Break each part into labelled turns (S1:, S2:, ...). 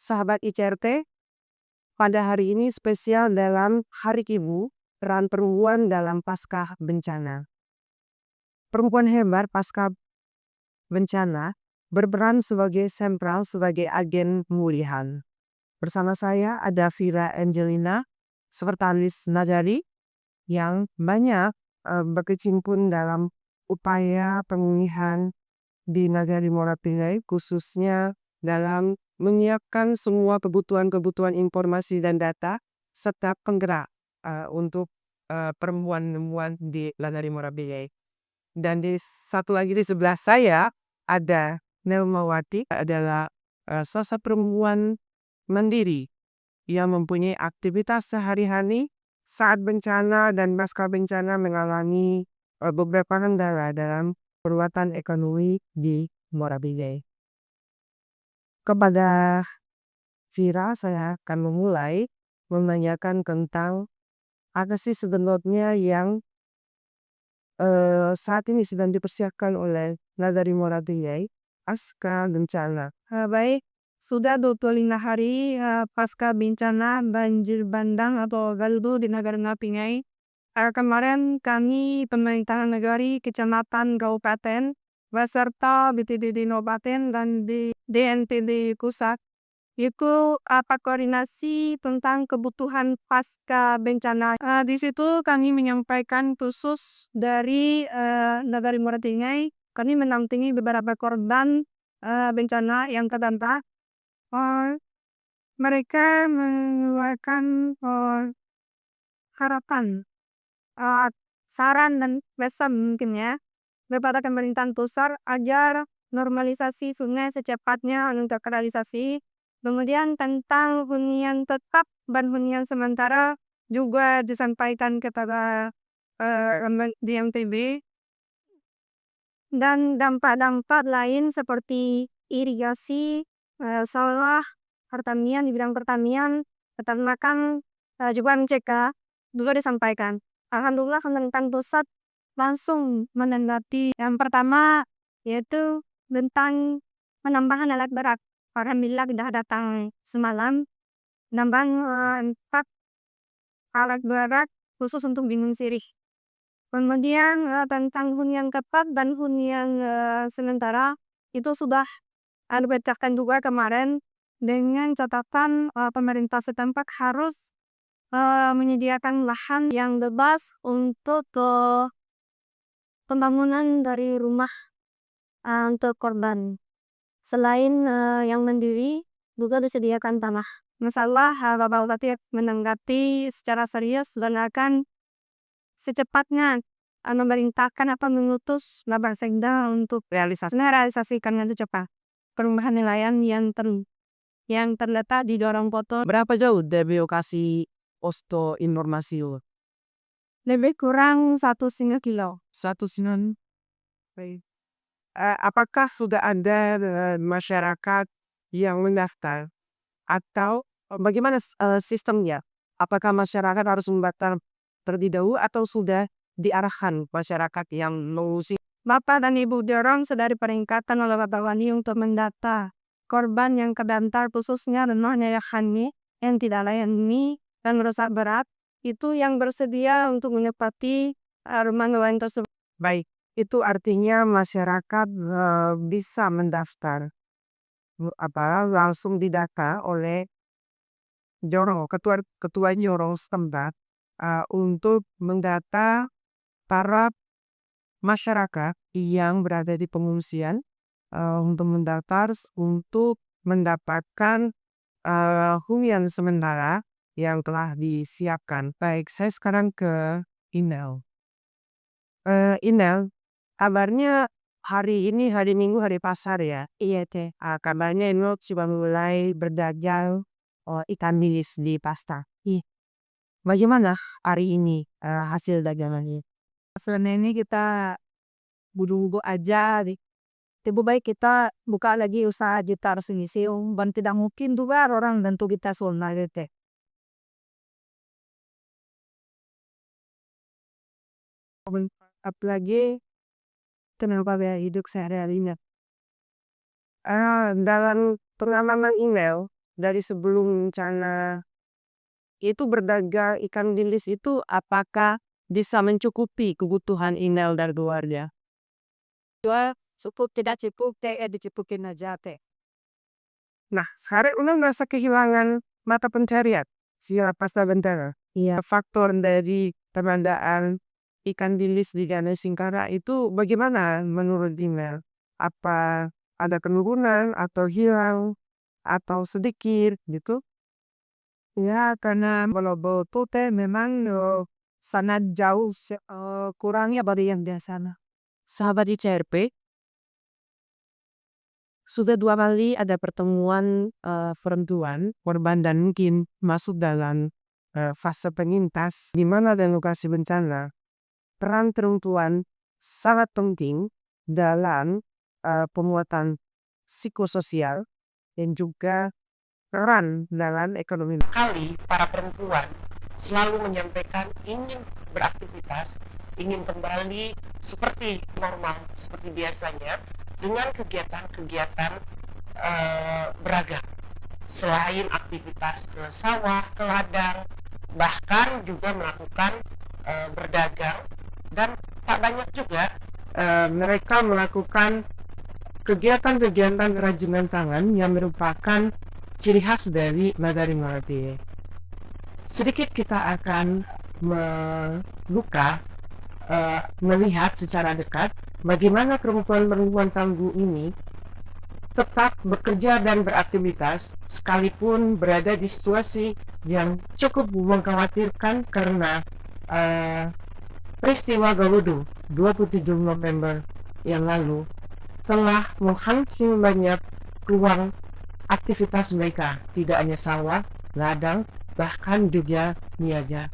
S1: sahabat ICRT, pada hari ini spesial dalam Hari Ibu, peran perempuan dalam pasca bencana. Perempuan hebat pasca bencana berperan sebagai sentral sebagai agen pemulihan. Bersama saya ada Vira Angelina, sekretaris Nagari, yang banyak berkecimpung dalam upaya pemulihan di Nagari Murapilai, khususnya dalam menyiapkan semua kebutuhan informasi dan data serta penggerak untuk perempuan-perempuan di Nagari Murapilai. Dan satu lagi di sebelah saya ada Nelmawati, adalah sosok perempuan mandiri yang mempunyai aktivitas sehari-hari saat bencana dan pasca bencana mengalami beberapa kendala dalam perluasan ekonomi di Murapilai. Kepada Vira, saya akan memulai menanyakan tentang apa sih sebenarnya yang saat ini sedang dipersiapkan oleh Nagari Murapilai pasca bencana.
S2: Baik, sudah 25 hari pasca bencana banjir bandang atau galdo di Nagari Murapilai. Kemarin kami pemerintahan negari, kecamatan, kabupaten, beserta BPBD Kabupaten dan di DNPD pusat itu koordinasi tentang kebutuhan pasca bencana. Di situ kami menyampaikan khusus dari Nagari Murapilai, kami menampingi beberapa korban bencana yang terdampak. Mereka mengeluarkan harapan, saran dan pesan mungkin ya kepada pemerintahan pusat agar normalisasi sungai secepatnya untuk realisasi. Kemudian tentang hunian tetap dan hunian sementara juga disampaikan kepada DMTB. Dan dampak-dampak lain seperti irigasi, sawah, pertanian, di bidang pertanian, peternakan, juga mencegah, juga disampaikan. Alhamdulillah pemerintahan pusat langsung menanggapi. Yang pertama yaitu tentang penambahan alat berat. Alhamdulillah sudah datang semalam, nambang 4 alat berat khusus untuk bendung sirih. Kemudian tentang hunian tetap dan hunian sementara itu sudah dipecahkan juga kemarin dengan catatan pemerintah setempat harus menyediakan lahan yang bebas untuk pembangunan dari rumah untuk korban. Selain yang mandiri juga disediakan tanah. Masalah Bapak Bupati menanggapi secara serius dan akan secepatnya memerintahkan mengutus Bapak Sekda untuk realisasikan cepat perubahan nilaian yang terletak di Dorong Poto.
S1: Berapa jauh dari lokasi posto informasi?
S2: Lebih kurang 1,5 kilo.
S1: 1,5. Apakah sudah ada masyarakat yang mendaftar atau bagaimana sistemnya? Apakah masyarakat harus mendaftar terlebih dahulu atau sudah diarahkan masyarakat yang mengungsi?
S2: Bapak dan Ibu Dorong sudah diperingatkan oleh Bapak Wani untuk mendata korban yang terdampak khususnya rumahnya yang tidak layak huni dan rusak berat, itu yang bersedia untuk menempati rumah nelayan tersebut.
S1: Baik, itu artinya masyarakat bisa mendaftar langsung didata oleh Jorong, ketua Jorong setempat untuk mendata para masyarakat yang berada di pengungsian untuk mendaftar untuk mendapatkan hunian sementara yang telah disiapkan. Baik, saya sekarang ke Inel. Inel, kabarnya hari ini hari Minggu hari pasar ya.
S2: Iya teh.
S1: Kabarnya Inel sudah mulai berdagang ikan bilis di pasar. Bagaimana hari ini hasil dagangannya?
S2: Selain ini kita buru-buru aja nih. Lebih baik kita buka lagi usaha gitar sini dan tidak mungkin juga orang tentu kita soalnya teh.
S1: Apalagi kenapa biaya hidup sehari-harinya. Dalam pengalaman email, dari sebelum bencana itu berdagang ikan bilis itu apakah bisa mencukupi kebutuhan Inel dan keluarga?
S2: Cukup tidak cukup teh dicukukin aja teh.
S1: Nah, sekarang Una merasa kehilangan mata pencarian pasca bencana. Iya. Faktor dari penandaan ikan bilis di Danau Singkara itu bagaimana menurut Inel? Apa ada penurunan atau hilang atau sedikit gitu?
S2: Ya, karena kalau itu teh memang sangat jauh kurangnya dari yang biasa.
S1: Sahabat ICRP, sudah 2 kali ada pertemuan perempuan, korban dan mungkin masuk dalam fase penyintas di mana ada lokasi bencana. Peran perempuan sangat penting dalam penguatan psikososial dan juga peran dalam ekonomi. Kali para perempuan selalu menyampaikan ingin beraktivitas, ingin kembali seperti normal, seperti biasanya dengan kegiatan-kegiatan beragam. Selain aktivitas ke sawah, ke ladang, bahkan juga melakukan berdagang, dan tak banyak juga mereka melakukan kegiatan-kegiatan kerajinan tangan yang merupakan ciri khas dari Nagari Marathi. Sedikit kita akan melihat secara dekat bagaimana perempuan-perempuan tangguh ini tetap bekerja dan beraktivitas sekalipun berada di situasi yang cukup mengkhawatirkan karena peristiwa Galudu 27 November yang lalu telah menghancurkan banyak ruang aktivitas mereka, tidak hanya sawah, ladang, bahkan juga niaga.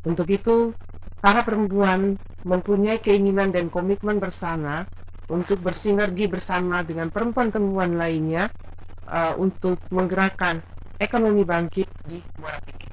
S1: Untuk itu, para perempuan mempunyai keinginan dan komitmen bersama untuk bersinergi bersama dengan perempuan-perempuan lainnya untuk menggerakkan ekonomi bangkit di Muara Piki.